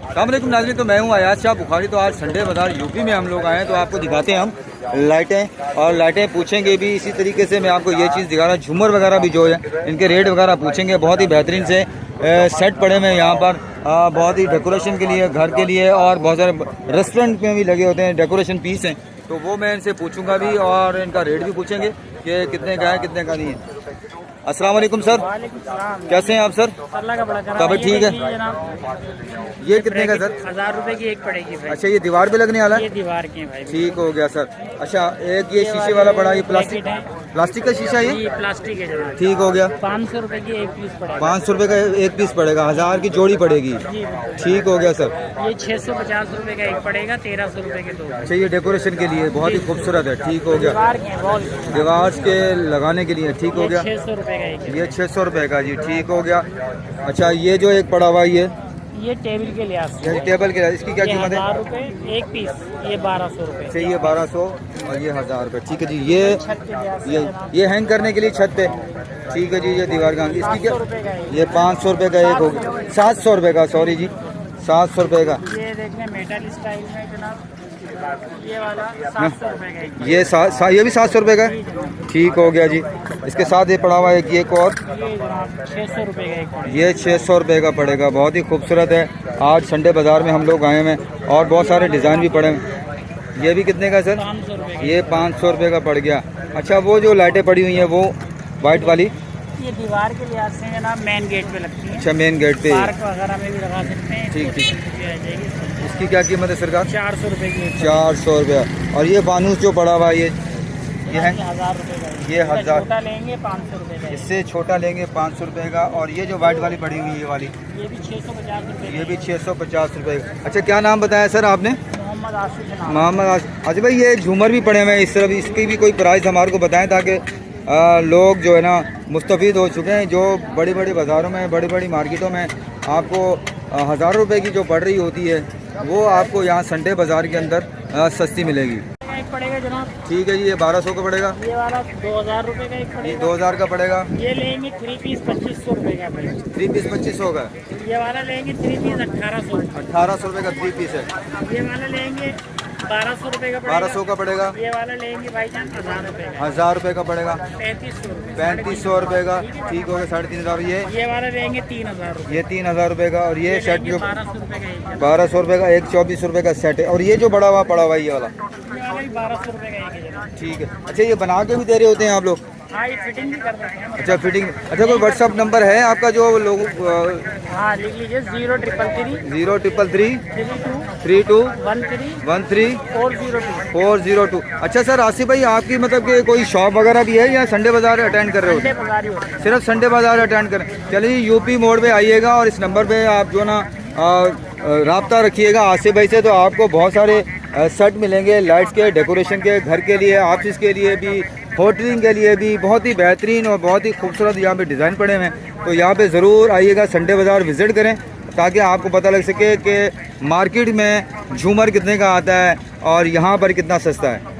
अस्सलाम वालेकुम नाज़रीन, तो मैं हूँ आयात शाह बुखारी। तो आज संडे बाज़ार यूपी में हम लोग आए हैं, तो आपको दिखाते हैं हम लाइटें और लाइटें पूछेंगे भी। इसी तरीके से मैं आपको ये चीज़ दिखा रहा हूँ, झूमर वगैरह भी जो है इनके रेट वगैरह पूछेंगे। बहुत ही बेहतरीन से सेट पड़े हुए हैं यहाँ पर, बहुत ही डेकोरेशन के लिए, घर के लिए, और बहुत सारे रेस्टोरेंट में भी लगे होते हैं डेकोरेशन पीस हैं। तो वो मैं इनसे पूछूंगा भी और इनका रेट भी पूछेंगे कि कितने का है कितने का नहीं है। अस्सलाम वालेकुम सर, कैसे हैं आप सर? अल्लाह का बड़ा करम। तबीयत ठीक है? ये कितने का सर? 1000 रुपए की एक पड़ेगी भाई। अच्छा, ये दीवार पे लगने वाला है? ये दीवार की है भाई। ठीक हो गया सर। अच्छा, एक ये शीशे वाला पड़ा, ये प्लास्टिक का शीशा, ये प्लास्टिक है जनाब। ठीक हो गया। 500 रुपए की एक पीस पड़ेगा। 500 रुपए का एक पीस पड़ेगा, 1000 की जोड़ी पड़ेगी। ठीक हो गया सर। ये 650 रुपए का एक पड़ेगा, 1300 रुपए के दो। अच्छा, ये डेकोरेशन के लिए बहुत ही खूबसूरत है। ठीक हो गया, दीवार के लगाने के लिए। ठीक हो गया, 600 रुपए का एक। ये 600 रुपए का जी। ठीक हो गया। अच्छा, ये जो एक पड़ा हुआ ये टेबल के लिहाज से, टेबल के लिए, इसकी क्या कीमत है? 1000 रुपए एक पीस, ये 1200 रुपए। अच्छा, ये 1200 और ये 1000 रुपए। ठीक है जी। ये हैंग करने के लिए छत पे। ठीक है जी। ये दीवार का, इसकी क्या? ये 500 रुपए का एक हो गया, 700 रुपए का, सॉरी जी, 700 रुपए का। ये देखने मेटल स्टाइल में जनाब, ये वाला 700 रुपए का एक। ये भी 700 रुपए का है। ठीक हो गया जी। इसके साथ ये पड़ा हुआ है कि एक और, ये जनाब 600 रुपए का एक पड़ेगा। ये 600 रुपए का पड़ेगा। बहुत ही खूबसूरत है। आज संडे बाज़ार में हम लोग आए हैं और बहुत सारे डिज़ाइन भी पड़े हैं। ये भी कितने का सर? 500 रुपए। ये 500 रुपए का पड़ गया। अच्छा, वो जो लाइटें पड़ी हुई हैं वो वाइट वाली, ये दीवार के लिहाज से जनाब मेन गेट पे लगती है। अच्छा, मेन गेट पे। पार्क वगैरह में भी लगा सकते हैं। ठीक ठीक। आ जाएगी। इसकी क्या कीमत है सरकार? 400 रुपए की। 400 रुपया। और ये फानूस जो पड़ा हुआ है ये है 1000 रुपए का। ये 1000। छोटा लेंगे 500 रुपए का। इससे छोटा लेंगे 500 रुपए का। और ये जो वाइट वाली पड़ी हुई है ये वाली, ये भी 650 रुपए। ये भी 650 रुपए का। अच्छा, क्या नाम बताया सर आपने? मोहम्मद आसिफ नाम। मोहम्मद आसिफ। अच्छा भाई, ये झूमर भी पड़े हुए हैं इस तरफ, इसकी भी कोई प्राइस हमारे को बताएं ताकि लोग जो है ना मुस्तफ़ीद हो चुके हैं। जो बड़ी बड़ी बाज़ारों में, बड़ी बड़ी मार्केटों में आपको 1000 रुपए की जो पड़ रही होती है, वो आपको यहाँ संडे बाज़ार के अंदर सस्ती मिलेगी। एक पड़ेगा जनाब। ठीक है जी। ये 1200 का पड़ेगा। ये वाला 2000 रुपए का एक ये पड़ेगा। 2000 का पड़ेगा। ये लेंगे 3 पीस 2500 रुपए का पड़ेगा। 3 पीस 2500 का। ये वाला लेंगे 3 पीस 1800। 1800 रुपए का 3 पीस है। ये वाला लेंगे 1200 रुपए का पड़ेगा। 1200 का पड़ेगा। ये वाला लेंगे भाईजान 1000 रुपए का। 1000 रुपए का पड़ेगा। 3500 रुपए। 3500 रुपए का। ठीक हो गया, 3500। ये वाला लेंगे 3000 रुपए। ये 3000 रुपए का। और ये सेट जो 1200 रुपए का एक है। 1200 रुपए का एक 2400 रुपए का सेट है। और ये जो बड़ा हुआ पड़ा हुआ है ये वाला, ये वाला भी 1200 रुपए का एक है जनाब। ठीक है। अच्छा, ये बना के भी दे रहे होते हैं आप लोग? हाँ, ये फिटिंग भी कर सकते हैं। अच्छा, फिटिंग। अच्छा, कोई व्हाट्सअप नंबर है आपका जो लोग? हाँ, लिख लीजिए 0333 033 32 32 13 13 402। 402। अच्छा सर, आसिफ भाई, आपकी मतलब कि कोई शॉप वगैरह भी है या संडे बाज़ार अटेंड कर रहे हो? संडे बाजार ही होता है। सिर्फ संडे बाज़ार अटेंड करें। चलिए, यूपी मोड़ पे आइएगा और इस नंबर पे आप जो ना रब्ता रखिएगा आसिफ भाई से, तो आपको बहुत सारे सेट मिलेंगे लाइट्स के, डेकोरेशन के, घर के लिए, ऑफिस के लिए भी, होटलिंग के लिए भी। बहुत ही बेहतरीन और बहुत ही खूबसूरत यहाँ पे डिज़ाइन पड़े हुए हैं। तो यहाँ पे ज़रूर आइएगा, संडे बाज़ार विज़िट करें ताकि आपको पता लग सके कि मार्केट में झूमर कितने का आता है और यहाँ पर कितना सस्ता है।